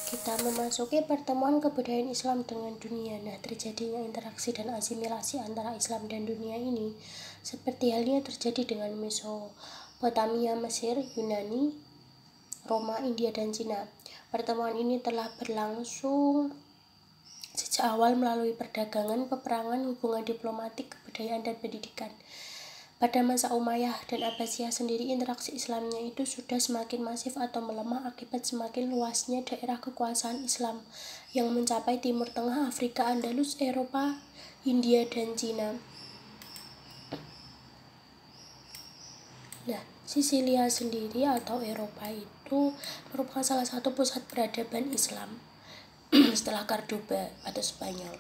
Kita memasuki pertemuan kebudayaan Islam dengan dunia. Nah, terjadinya interaksi dan asimilasi antara Islam dan dunia ini seperti halnya terjadi dengan Mesopotamia, Mesir, Yunani, Roma, India, dan Cina. Pertemuan ini telah berlangsung sejak awal melalui perdagangan, peperangan, hubungan diplomatik, kebudayaan, dan pendidikan. Pada masa Umayyah dan Abbasiyah sendiri, interaksi Islamnya itu sudah semakin masif atau melemah akibat semakin luasnya daerah kekuasaan Islam yang mencapai Timur Tengah, Afrika, Andalus, Eropa, India, dan Cina. Nah, Sisilia sendiri atau Eropa itu merupakan salah satu pusat peradaban Islam setelah Cordoba atau Spanyol.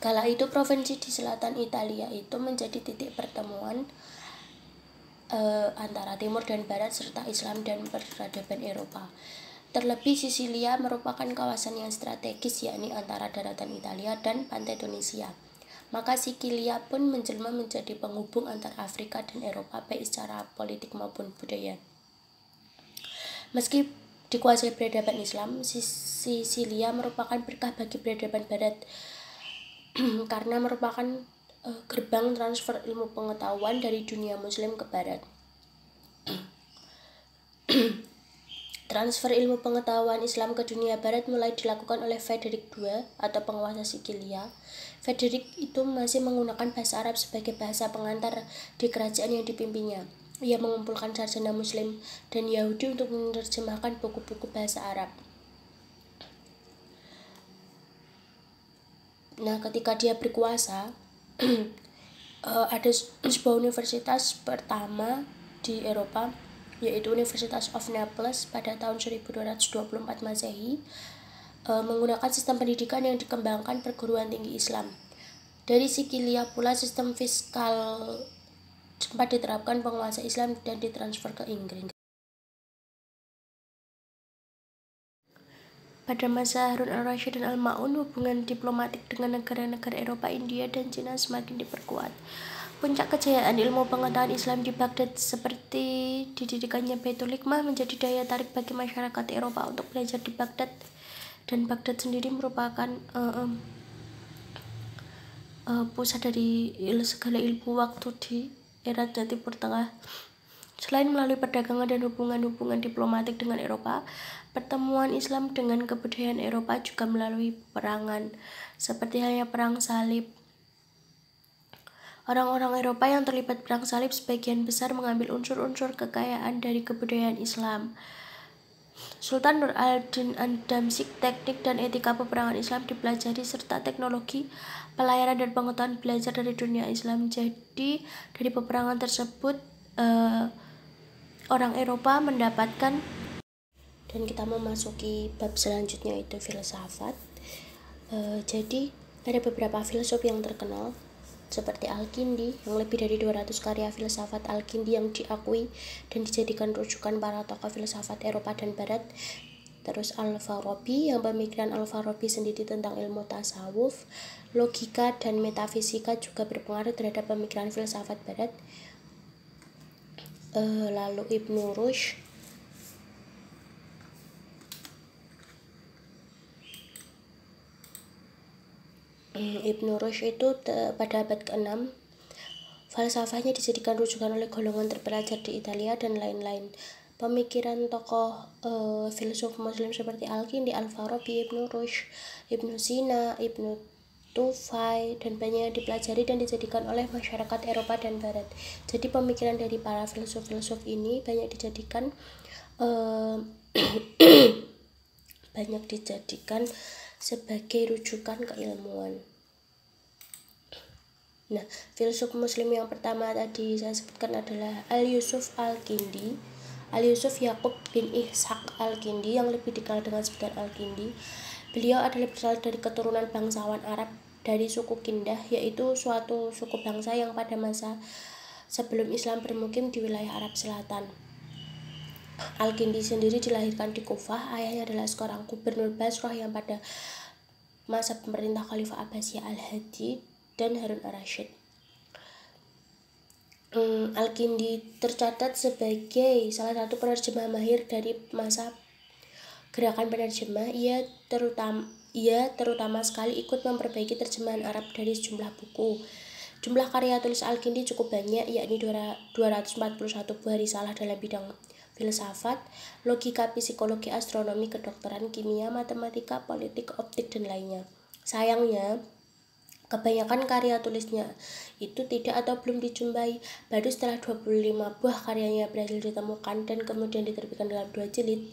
Kala itu provinsi di selatan Italia itu menjadi titik pertemuan antara timur dan barat serta Islam dan peradaban Eropa. Terlebih Sisilia merupakan kawasan yang strategis, yakni antara daratan Italia dan pantai Tunisia. Maka Sisilia pun menjelma menjadi penghubung antara Afrika dan Eropa baik secara politik maupun budaya. Meski dikuasai peradaban Islam, Sisilia merupakan berkah bagi peradaban barat karena merupakan gerbang transfer ilmu pengetahuan dari dunia muslim ke barat. Transfer ilmu pengetahuan Islam ke dunia barat mulai dilakukan oleh Frederick II atau penguasa Sisilia. Frederick itu masih menggunakan bahasa Arab sebagai bahasa pengantar di kerajaan yang dipimpinnya. Ia mengumpulkan sarjana muslim dan Yahudi untuk menerjemahkan buku-buku bahasa Arab. Nah, ketika dia berkuasa, ada sebuah universitas pertama di Eropa, yaitu Universitas of Naples pada tahun 1224 Masehi, menggunakan sistem pendidikan yang dikembangkan perguruan tinggi Islam. Dari Sisilia pula sistem fiskal sempat diterapkan penguasa Islam dan ditransfer ke Inggris. Pada masa Harun al-Rasyid dan al-Ma'un, hubungan diplomatik dengan negara-negara Eropa, India, dan Cina semakin diperkuat. Puncak kejayaan ilmu pengetahuan Islam di Baghdad seperti didirikannya Baitul Hikmah menjadi daya tarik bagi masyarakat Eropa untuk belajar di Baghdad. Dan Baghdad sendiri merupakan pusat dari segala ilmu waktu di era Timur Tengah. Selain melalui perdagangan dan hubungan-hubungan diplomatik dengan Eropa, pertemuan Islam dengan kebudayaan Eropa juga melalui peperangan, seperti halnya Perang Salib. Orang-orang Eropa yang terlibat Perang Salib sebagian besar mengambil unsur-unsur kekayaan dari kebudayaan Islam. Sultan Nur al-Din An-Damsyik, teknik dan etika peperangan Islam dipelajari serta teknologi, pelayaran dan pengetahuan belajar dari dunia Islam. Jadi dari peperangan tersebut orang Eropa mendapatkan. Dan kita memasuki bab selanjutnya, yaitu filsafat. Jadi ada beberapa filsuf yang terkenal seperti Al-Kindi yang lebih dari 200 karya filsafat Al-Kindi yang diakui dan dijadikan rujukan para tokoh filsafat Eropa dan Barat. Terus Al-Farabi yang pemikiran Al-Farabi sendiri tentang ilmu tasawuf, logika, dan metafisika juga berpengaruh terhadap pemikiran filsafat Barat. Lalu Ibnu Rushd itu pada abad ke-6 falsafahnya dijadikan rujukan oleh golongan terpelajar di Italia dan lain-lain. Pemikiran tokoh filsuf muslim seperti Al-Kindi, Al-Farabi, Ibnu Rushd, Ibnu Sina, Ibnu Tufai, dan banyak yang dipelajari dan dijadikan oleh masyarakat Eropa dan Barat. Jadi pemikiran dari para filsuf-filsuf ini banyak dijadikan sebagai rujukan keilmuan. Nah, filsuf muslim yang pertama tadi saya sebutkan adalah Al-Yusuf Al-Kindi, Al-Yusuf Yaqub bin Ishaq Al-Kindi yang lebih dikenal dengan sebutan Al-Kindi. Beliau adalah berasal dari keturunan bangsawan Arab dari suku Kindah, yaitu suatu suku bangsa yang pada masa sebelum Islam bermukim di wilayah Arab Selatan. Al-Kindi sendiri dilahirkan di Kufah. Ayahnya adalah seorang gubernur Basrah yang pada masa pemerintah Khalifah Abbasiyah Al-Hadi dan Harun al-Rasyid. Al-Kindi tercatat sebagai salah satu penerjemah mahir dari masa gerakan penerjemah, ia terutama sekali ikut memperbaiki terjemahan Arab dari sejumlah buku. Jumlah karya tulis Al-Kindi cukup banyak, yakni 241 buah risalah dalam bidang filsafat, logika, psikologi, astronomi, kedokteran, kimia, matematika, politik, optik, dan lainnya. Sayangnya, kebanyakan karya tulisnya itu tidak atau belum dijumpai. Baru setelah 25 buah karyanya berhasil ditemukan dan kemudian diterbitkan dalam 2 jilid.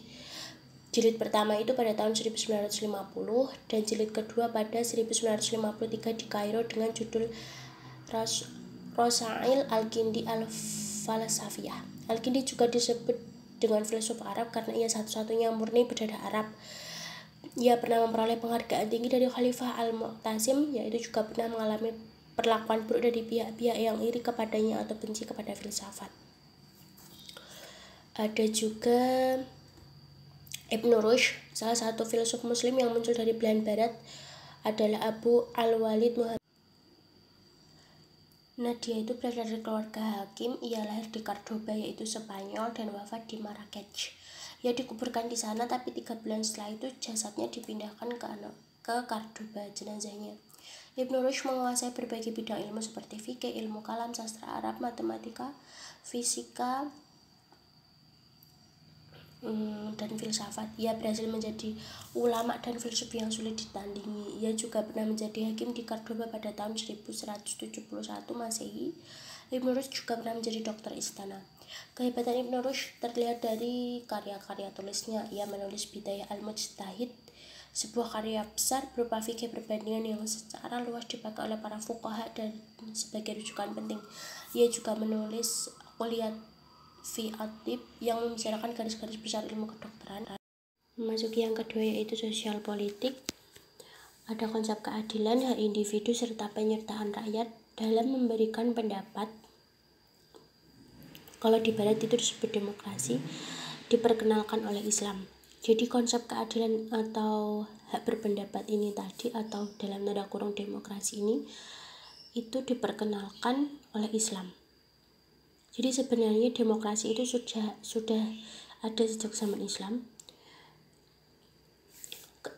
Jilid pertama itu pada tahun 1950 dan jilid kedua pada 1953 di Kairo dengan judul Rasail Al-Kindi Al-Falsafiyah. Al-Kindi juga disebut dengan filsuf Arab karena ia satu-satunya murni berdarah Arab. Ia pernah memperoleh penghargaan tinggi dari Khalifah Al-Mu'tasim, yaitu juga pernah mengalami perlakuan buruk dari pihak-pihak yang iri kepadanya atau benci kepada filsafat. Ada juga Ibnu Rushd, salah satu filsuf muslim yang muncul dari belahan barat, adalah Abu Al-Walid Muhammad. Nah, dia itu berasal dari keluarga hakim. Ia lahir di Cordoba, yaitu Spanyol, dan wafat di Marrakech. Ia dikuburkan di sana, tapi 3 bulan setelah itu jasadnya dipindahkan ke Cordoba, jenazahnya. Ibnu Rushd menguasai berbagai bidang ilmu seperti fikih, ilmu kalam, sastra Arab, matematika, fisika, dan filsafat. Ia berhasil menjadi ulama dan filsuf yang sulit ditandingi. Ia juga pernah menjadi hakim di Cordoba pada tahun 1171 Masehi. Ibnu Rushd juga pernah menjadi dokter istana. Kehebatan Ibnu Rushd terlihat dari karya-karya tulisnya. Ia menulis Bidayah Al-Mujtahid, sebuah karya besar berupa fikih perbandingan yang secara luas dipakai oleh para fuqaha dan sebagai rujukan penting. Ia juga menulis Kuliat fi Atib yang membicarakan garis-garis besar ilmu kedokteran. Memasuki yang kedua, yaitu sosial politik. Ada konsep keadilan, hak individu, serta penyertaan rakyat dalam memberikan pendapat. Kalau di barat itu disebut demokrasi, diperkenalkan oleh Islam. Jadi konsep keadilan atau hak berpendapat ini tadi, atau dalam tanda kurung demokrasi ini, itu diperkenalkan oleh Islam. Jadi sebenarnya demokrasi itu sudah ada sejak zaman Islam.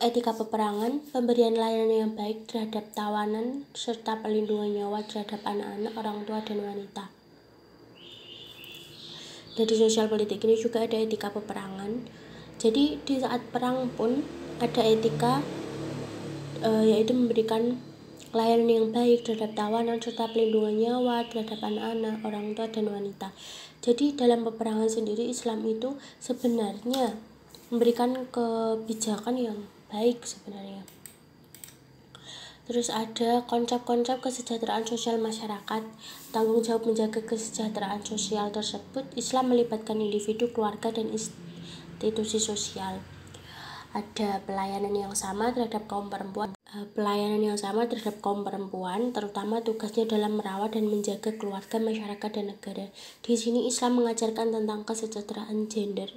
Etika peperangan, pemberian layanan yang baik terhadap tawanan, serta perlindungan nyawa terhadap anak-anak, orang tua, dan wanita. Jadi sosial politik ini juga ada etika peperangan. Jadi di saat perang pun ada etika, yaitu memberikan layanan yang baik terhadap tawanan serta pelindungan nyawa terhadap anak-anak, orang tua, dan wanita. Jadi dalam peperangan sendiri Islam itu sebenarnya memberikan kebijakan yang baik sebenarnya. Terus ada konsep-konsep kesejahteraan sosial masyarakat. Tanggung jawab menjaga kesejahteraan sosial tersebut, Islam melibatkan individu, keluarga, dan institusi sosial. Ada pelayanan yang sama terhadap kaum perempuan. Terutama tugasnya dalam merawat dan menjaga keluarga, masyarakat, dan negara. Di sini Islam mengajarkan tentang kesejahteraan gender,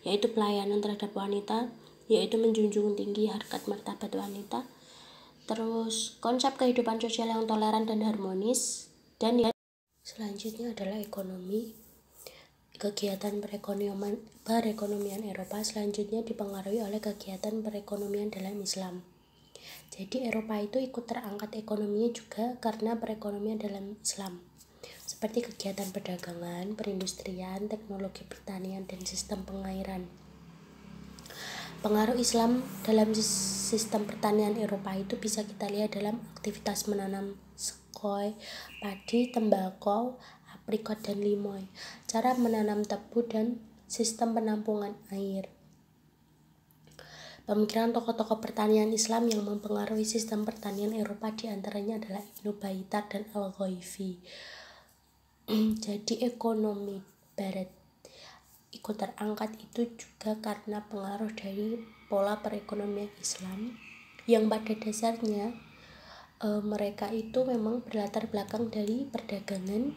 yaitu pelayanan terhadap wanita, yaitu menjunjung tinggi harkat martabat wanita. Terus konsep kehidupan sosial yang toleran dan harmonis. Dan selanjutnya adalah ekonomi. Kegiatan perekonomian Eropa selanjutnya dipengaruhi oleh kegiatan perekonomian dalam Islam. Jadi Eropa itu ikut terangkat ekonominya juga karena perekonomian dalam Islam, seperti kegiatan perdagangan, perindustrian, teknologi pertanian, dan sistem pengairan. Pengaruh Islam dalam sistem pertanian Eropa itu bisa kita lihat dalam aktivitas menanam sekoi, padi, tembakau, aprikot, dan limoy, cara menanam tebu, dan sistem penampungan air. Pemikiran tokoh-tokoh pertanian Islam yang mempengaruhi sistem pertanian Eropa diantaranya adalah Ibnu Baitar dan Al-Ghazali. Jadi ekonomi Barat ikut terangkat itu juga karena pengaruh dari pola perekonomian Islam yang pada dasarnya mereka itu memang berlatar belakang dari perdagangan,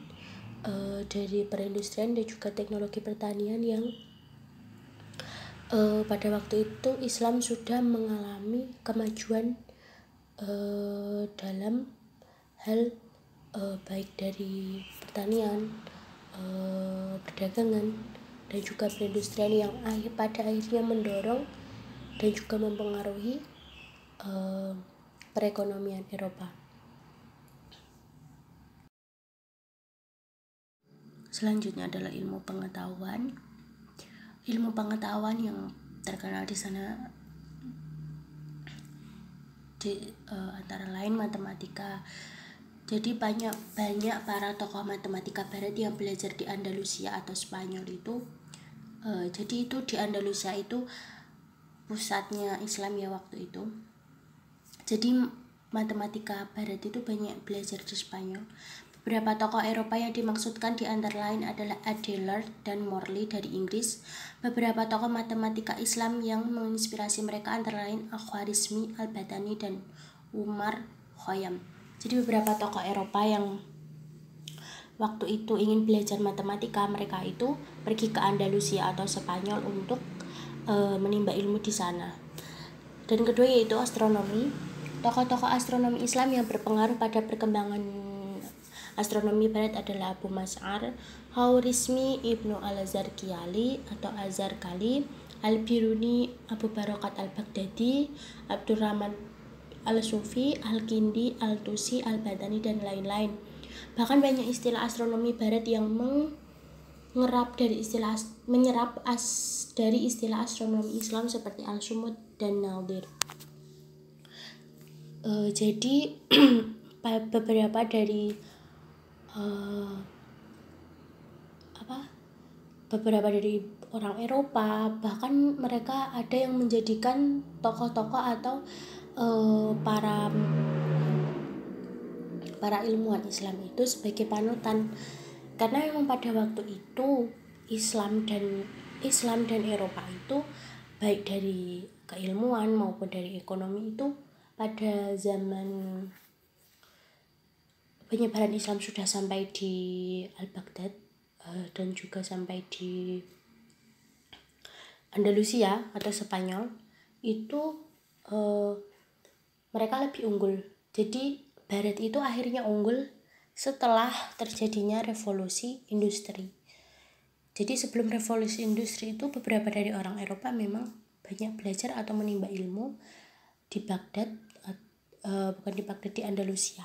dari perindustrian, dan juga teknologi pertanian yang pada waktu itu Islam sudah mengalami kemajuan dalam hal baik dari pertanian, perdagangan, dan juga perindustrian yang pada akhirnya mendorong dan juga mempengaruhi perekonomian Eropa. Selanjutnya adalah ilmu pengetahuan. Ilmu pengetahuan yang terkenal di sana antara lain matematika. Jadi banyak para tokoh matematika barat yang belajar di Andalusia atau Spanyol itu. Jadi itu di Andalusia itu pusatnya Islam ya waktu itu. Jadi matematika barat itu banyak belajar di Spanyol. Beberapa tokoh Eropa yang dimaksudkan di antara lain adalah Abélard dan Morley dari Inggris. Beberapa tokoh matematika Islam yang menginspirasi mereka antara lain Al-Khwarizmi, Al-Batani, dan Umar Khayyam. Jadi beberapa tokoh Eropa yang waktu itu ingin belajar matematika, mereka itu pergi ke Andalusia atau Spanyol untuk menimba ilmu di sana. Dan kedua yaitu astronomi. Tokoh-tokoh astronomi Islam yang berpengaruh pada perkembangan astronomi barat adalah Abu Mas'ar, Khwarizmi, Ibnu al-Zarqiyali atau Az-Zarqali, Al-Biruni, Abu Barakat al-Baghdadi, Abdurrahman al-Sufi, Al-Kindi, Al-Tusi, Al-Batani, dan lain-lain. Bahkan banyak istilah astronomi barat yang menyerap dari istilah astronomi Islam seperti Al-Sumud dan Nadir. Jadi beberapa dari orang Eropa, bahkan mereka ada yang menjadikan tokoh-tokoh atau para ilmuwan Islam itu sebagai panutan, karena memang pada waktu itu Islam dan Eropa itu baik dari keilmuan maupun dari ekonomi itu pada zaman penyebaran Islam sudah sampai di Al-Baghdad dan juga sampai di Andalusia atau Spanyol itu mereka lebih unggul. Jadi Barat itu akhirnya unggul setelah terjadinya revolusi industri. Jadi sebelum revolusi industri itu beberapa dari orang Eropa memang banyak belajar atau menimba ilmu di Baghdad, di Andalusia.